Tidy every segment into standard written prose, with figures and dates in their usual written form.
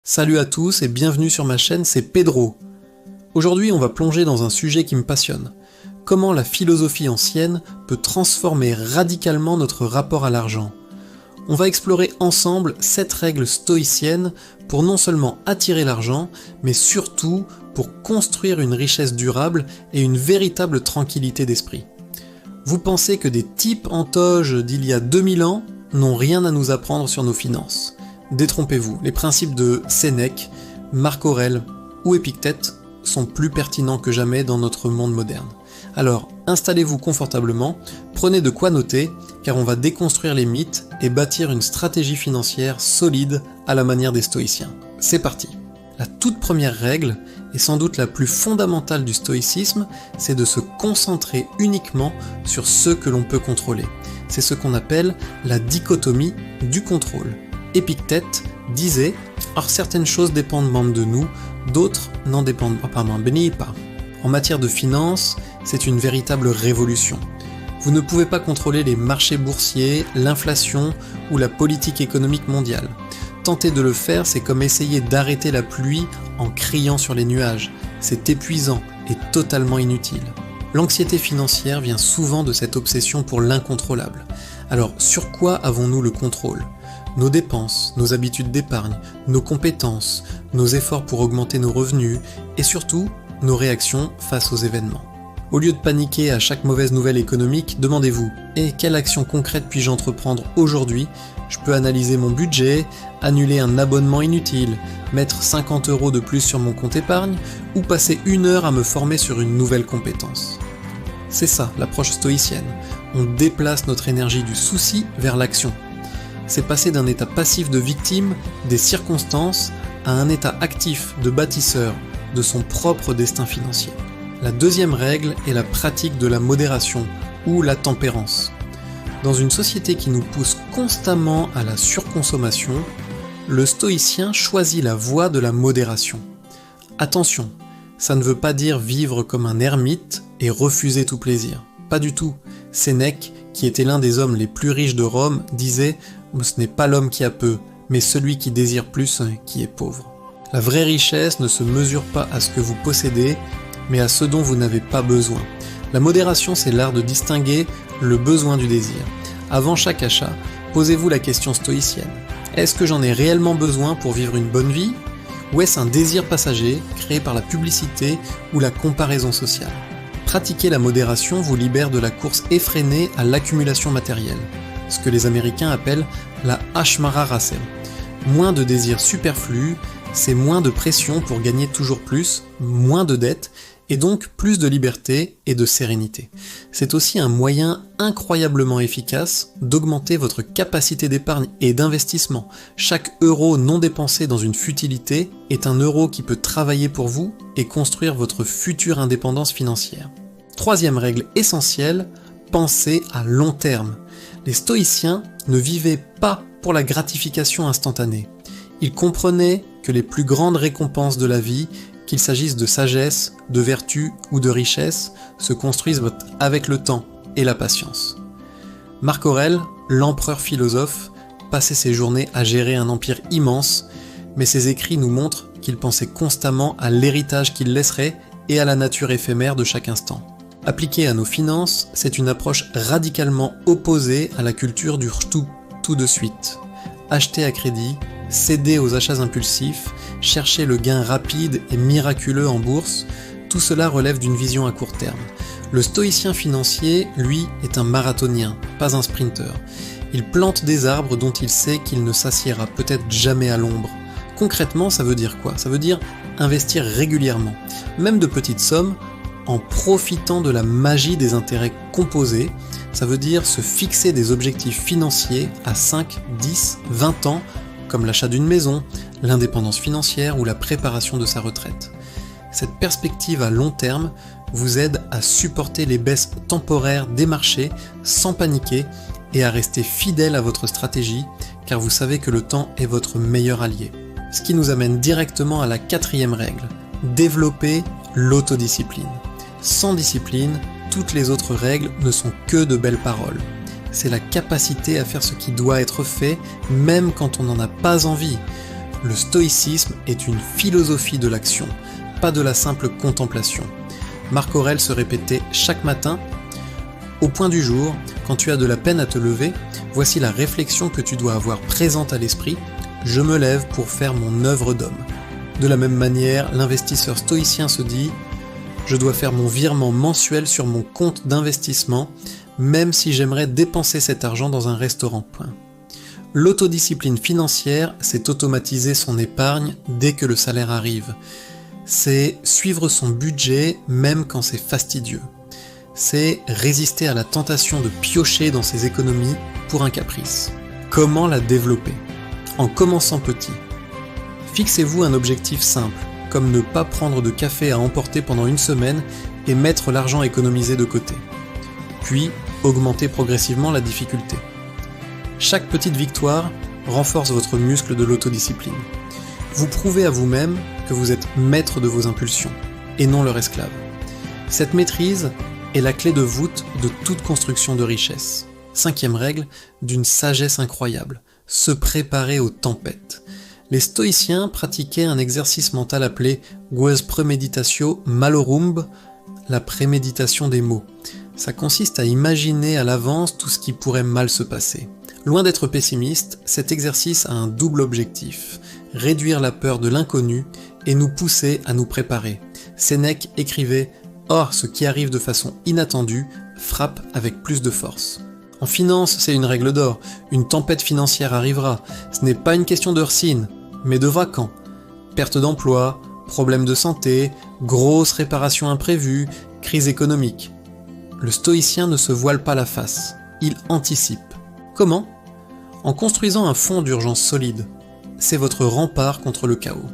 Salut à tous et bienvenue sur ma chaîne, c'est Pedro. Aujourd'hui on va plonger dans un sujet qui me passionne. Comment la philosophie ancienne peut transformer radicalement notre rapport à l'argent. On va explorer ensemble 7 règles stoïciennes pour non seulement attirer l'argent, mais surtout pour construire une richesse durable et une véritable tranquillité d'esprit. Vous pensez que des types en toge d'il y a 2000 ans n'ont rien à nous apprendre sur nos finances? Détrompez-vous, les principes de Sénèque, Marc Aurèle ou Épictète sont plus pertinents que jamais dans notre monde moderne. Alors, installez-vous confortablement, prenez de quoi noter, car on va déconstruire les mythes et bâtir une stratégie financière solide à la manière des stoïciens. C'est parti! La toute première règle, et sans doute la plus fondamentale du stoïcisme, c'est de se concentrer uniquement sur ce que l'on peut contrôler. C'est ce qu'on appelle la dichotomie du contrôle. Épictète disait « Or certaines choses dépendent de nous, d'autres n'en dépendent pas, pas. » En matière de finances, c'est une véritable révolution. Vous ne pouvez pas contrôler les marchés boursiers, l'inflation ou la politique économique mondiale. Tenter de le faire, c'est comme essayer d'arrêter la pluie en criant sur les nuages. C'est épuisant et totalement inutile. L'anxiété financière vient souvent de cette obsession pour l'incontrôlable. Alors, sur quoi avons-nous le contrôle ? Nos dépenses, nos habitudes d'épargne, nos compétences, nos efforts pour augmenter nos revenus et surtout, nos réactions face aux événements. Au lieu de paniquer à chaque mauvaise nouvelle économique, demandez-vous « Et quelle action concrète puis-je entreprendre aujourd'hui ? Je peux analyser mon budget, annuler un abonnement inutile, mettre 50 € de plus sur mon compte épargne ou passer 1 heure à me former sur une nouvelle compétence ?» C'est ça, l'approche stoïcienne. On déplace notre énergie du souci vers l'action. C'est passer d'un état passif de victime des circonstances à un état actif de bâtisseur de son propre destin financier. La deuxième règle est la pratique de la modération ou la tempérance. Dans une société qui nous pousse constamment à la surconsommation, le stoïcien choisit la voie de la modération. Attention, ça ne veut pas dire vivre comme un ermite et refuser tout plaisir. Pas du tout. Sénèque, qui était l'un des hommes les plus riches de Rome, disait « Ce n'est pas l'homme qui a peu, mais celui qui désire plus qui est pauvre ». La vraie richesse ne se mesure pas à ce que vous possédez, mais à ce dont vous n'avez pas besoin. La modération, c'est l'art de distinguer le besoin du désir. Avant chaque achat, posez-vous la question stoïcienne. Est-ce que j'en ai réellement besoin pour vivre une bonne vie ? Ou est-ce un désir passager créé par la publicité ou la comparaison sociale ? Pratiquer la modération vous libère de la course effrénée à l'accumulation matérielle, ce que les Américains appellent la Ashmara Rasem. Moins de désirs superflus, c'est moins de pression pour gagner toujours plus, moins de dettes, et donc plus de liberté et de sérénité. C'est aussi un moyen incroyablement efficace d'augmenter votre capacité d'épargne et d'investissement. Chaque euro non dépensé dans une futilité est un euro qui peut travailler pour vous et construire votre future indépendance financière. Troisième règle essentielle, pensez à long terme. Les stoïciens ne vivaient pas pour la gratification instantanée. Ils comprenaient que les plus grandes récompenses de la vie, qu'il s'agisse de sagesse, de vertu ou de richesse, se construisent avec le temps et la patience. Marc Aurèle, l'empereur philosophe, passait ses journées à gérer un empire immense, mais ses écrits nous montrent qu'il pensait constamment à l'héritage qu'il laisserait et à la nature éphémère de chaque instant. Appliquée à nos finances, c'est une approche radicalement opposée à la culture du tout de suite. Acheter à crédit, céder aux achats impulsifs, chercher le gain rapide et miraculeux en bourse, tout cela relève d'une vision à court terme. Le stoïcien financier, lui, est un marathonien, pas un sprinter. Il plante des arbres dont il sait qu'il ne s'assiera peut-être jamais à l'ombre. Concrètement, ça veut dire quoi ? Ça veut dire investir régulièrement, même de petites sommes, en profitant de la magie des intérêts composés. Ça veut dire se fixer des objectifs financiers à 5, 10, 20 ans, comme l'achat d'une maison, l'indépendance financière ou la préparation de sa retraite. Cette perspective à long terme vous aide à supporter les baisses temporaires des marchés sans paniquer et à rester fidèle à votre stratégie, car vous savez que le temps est votre meilleur allié. Ce qui nous amène directement à la 4e règle, développer l'autodiscipline. Sans discipline, toutes les autres règles ne sont que de belles paroles. C'est la capacité à faire ce qui doit être fait, même quand on n'en a pas envie. Le stoïcisme est une philosophie de l'action, pas de la simple contemplation. Marc Aurèle se répétait chaque matin: au point du jour, quand tu as de la peine à te lever, voici la réflexion que tu dois avoir présente à l'esprit: je me lève pour faire mon œuvre d'homme. De la même manière, l'investisseur stoïcien se dit: je dois faire mon virement mensuel sur mon compte d'investissement, même si j'aimerais dépenser cet argent dans un restaurant. L'autodiscipline financière, c'est automatiser son épargne dès que le salaire arrive. C'est suivre son budget même quand c'est fastidieux. C'est résister à la tentation de piocher dans ses économies pour un caprice. Comment la développer? En commençant petit. Fixez-vous un objectif simple, comme ne pas prendre de café à emporter pendant une semaine et mettre l'argent économisé de côté. Puis, augmentez progressivement la difficulté. Chaque petite victoire renforce votre muscle de l'autodiscipline. Vous prouvez à vous-même que vous êtes maître de vos impulsions, et non leur esclave. Cette maîtrise est la clé de voûte de toute construction de richesse. 5e règle, d'une sagesse incroyable: se préparer aux tempêtes. Les stoïciens pratiquaient un exercice mental appelé gues premeditatio malorum, la préméditation des maux. Ça consiste à imaginer à l'avance tout ce qui pourrait mal se passer. Loin d'être pessimiste, cet exercice a un double objectif: réduire la peur de l'inconnu et nous pousser à nous préparer. Sénèque écrivait: or, ce qui arrive de façon inattendue frappe avec plus de force. En finance, c'est une règle d'or. Une tempête financière arrivera. Ce n'est pas une question de Rcine, mais de vacant. Perte d'emploi, problèmes de santé, grosses réparations imprévues, crise économique. Le stoïcien ne se voile pas la face, il anticipe. Comment? En construisant un fonds d'urgence solide. C'est votre rempart contre le chaos.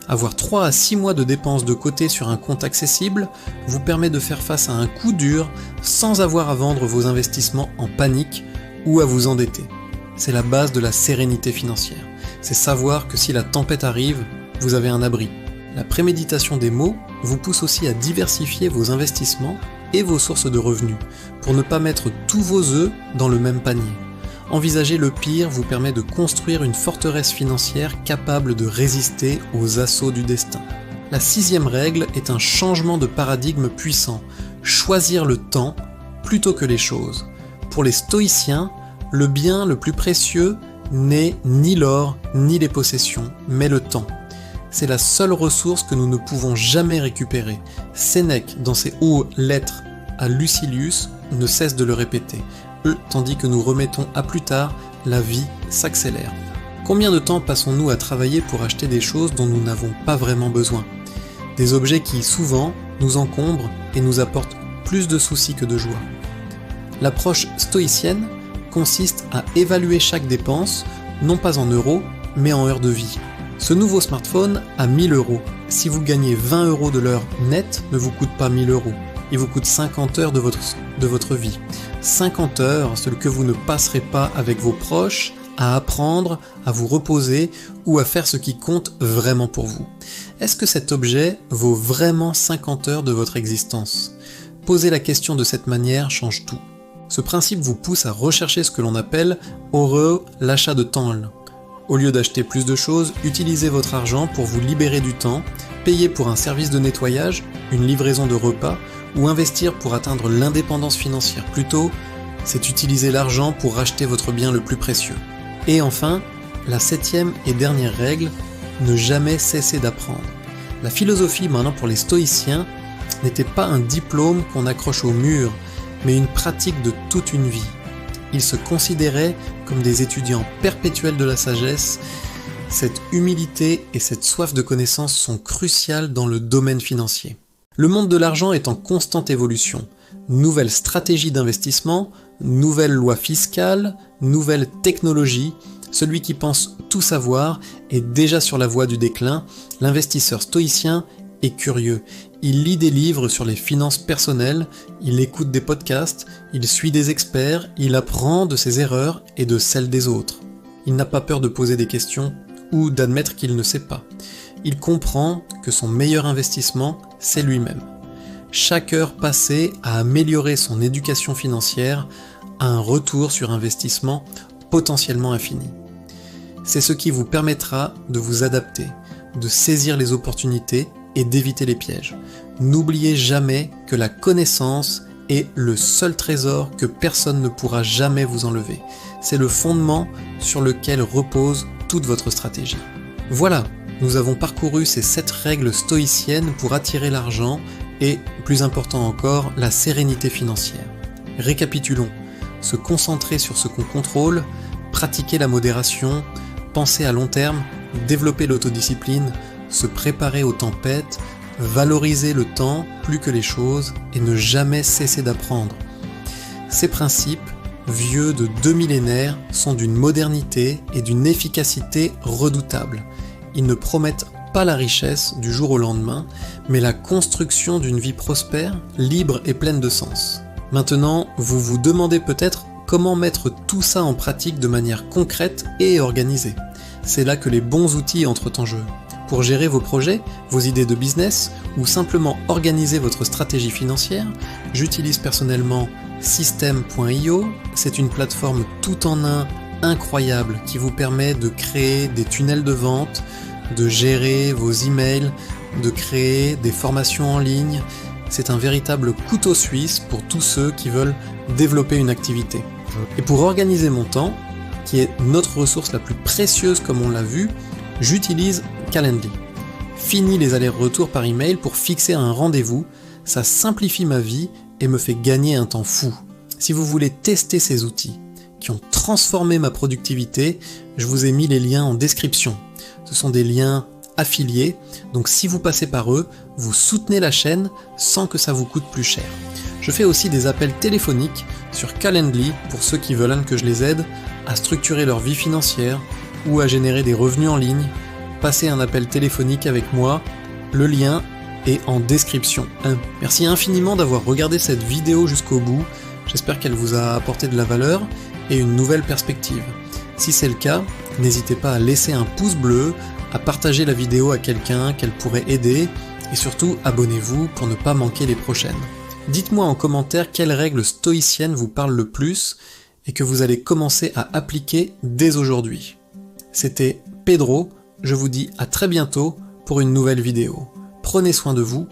Avoir 3 à 6 mois de dépenses de côté sur un compte accessible vous permet de faire face à un coup dur sans avoir à vendre vos investissements en panique ou à vous endetter. C'est la base de la sérénité financière. C'est savoir que si la tempête arrive, vous avez un abri. La préméditation des maux vous pousse aussi à diversifier vos investissements et vos sources de revenus, pour ne pas mettre tous vos œufs dans le même panier. Envisager le pire vous permet de construire une forteresse financière capable de résister aux assauts du destin. La 6e règle est un changement de paradigme puissant: choisir le temps plutôt que les choses. Pour les stoïciens, le bien le plus précieux n'est ni l'or ni les possessions, mais le temps. C'est la seule ressource que nous ne pouvons jamais récupérer. Sénèque, dans ses hauts lettres à Lucilius, ne cesse de le répéter. Tandis que nous remettons à plus tard, la vie s'accélère. Combien de temps passons-nous à travailler pour acheter des choses dont nous n'avons pas vraiment besoin? Des objets qui, souvent, nous encombrent et nous apportent plus de soucis que de joie. L'approche stoïcienne consiste à évaluer chaque dépense, non pas en euros, mais en heures de vie. Ce nouveau smartphone a 1000 euros. Si vous gagnez 20 euros de l'heure nette, ne vous coûte pas 1000 euros. Il vous coûte 50 heures de votre vie. 50 heures, ce que vous ne passerez pas avec vos proches, à apprendre, à vous reposer ou à faire ce qui compte vraiment pour vous. Est-ce que cet objet vaut vraiment 50 heures de votre existence? Poser la question de cette manière change tout. Ce principe vous pousse à rechercher ce que l'on appelle heureux l'achat de temps. Au lieu d'acheter plus de choses, utilisez votre argent pour vous libérer du temps, payer pour un service de nettoyage, une livraison de repas, ou investir pour atteindre l'indépendance financière. Plutôt, c'est utiliser l'argent pour racheter votre bien le plus précieux. Et enfin, la 7e et dernière règle, ne jamais cesser d'apprendre. La philosophie maintenant pour les stoïciens n'était pas un diplôme qu'on accroche au mur, mais une pratique de toute une vie. Ils se considéraient comme des étudiants perpétuels de la sagesse. Cette humilité et cette soif de connaissance sont cruciales dans le domaine financier. Le monde de l'argent est en constante évolution. Nouvelles stratégies d'investissement, nouvelles lois fiscales, nouvelles technologies. Celui qui pense tout savoir est déjà sur la voie du déclin. L'investisseur stoïcien est curieux. Il lit des livres sur les finances personnelles, il écoute des podcasts, il suit des experts, il apprend de ses erreurs et de celles des autres. Il n'a pas peur de poser des questions ou d'admettre qu'il ne sait pas. Il comprend que son meilleur investissement, c'est lui-même. Chaque heure passée à améliorer son éducation financière a un retour sur investissement potentiellement infini. C'est ce qui vous permettra de vous adapter, de saisir les opportunités et d'éviter les pièges. N'oubliez jamais que la connaissance est le seul trésor que personne ne pourra jamais vous enlever. C'est le fondement sur lequel repose toute votre stratégie. Voilà, nous avons parcouru ces 7 règles stoïciennes pour attirer l'argent et, plus important encore, la sérénité financière. Récapitulons, se concentrer sur ce qu'on contrôle, pratiquer la modération, penser à long terme, développer l'autodiscipline, se préparer aux tempêtes, valoriser le temps plus que les choses et ne jamais cesser d'apprendre. Ces principes, vieux de 2 millénaires, sont d'une modernité et d'une efficacité redoutables. Ils ne promettent pas la richesse du jour au lendemain, mais la construction d'une vie prospère, libre et pleine de sens. Maintenant, vous vous demandez peut-être comment mettre tout ça en pratique de manière concrète et organisée. C'est là que les bons outils entrent en jeu. Pour gérer vos projets, vos idées de business ou simplement organiser votre stratégie financière, j'utilise personnellement System.io. C'est une plateforme tout en un incroyable qui vous permet de créer des tunnels de vente, de gérer vos emails, de créer des formations en ligne. C'est un véritable couteau suisse pour tous ceux qui veulent développer une activité. Et pour organiser mon temps, qui est notre ressource la plus précieuse comme on l'a vu, j'utilise Calendly. Fini les allers-retours par email pour fixer un rendez-vous, ça simplifie ma vie et me fait gagner un temps fou. Si vous voulez tester ces outils qui ont transformé ma productivité, je vous ai mis les liens en description. Ce sont des liens affiliés, donc si vous passez par eux, vous soutenez la chaîne sans que ça vous coûte plus cher. Je fais aussi des appels téléphoniques sur Calendly pour ceux qui veulent que je les aide à structurer leur vie financière ou à générer des revenus en ligne. Passez un appel téléphonique avec moi, le lien est en description. Merci infiniment d'avoir regardé cette vidéo jusqu'au bout, j'espère qu'elle vous a apporté de la valeur et une nouvelle perspective. Si c'est le cas, n'hésitez pas à laisser un pouce bleu, à partager la vidéo à quelqu'un qu'elle pourrait aider, et surtout abonnez-vous pour ne pas manquer les prochaines. Dites-moi en commentaire quelles règles stoïciennes vous parlent le plus et que vous allez commencer à appliquer dès aujourd'hui. C'était Pedro, je vous dis à très bientôt pour une nouvelle vidéo. Prenez soin de vous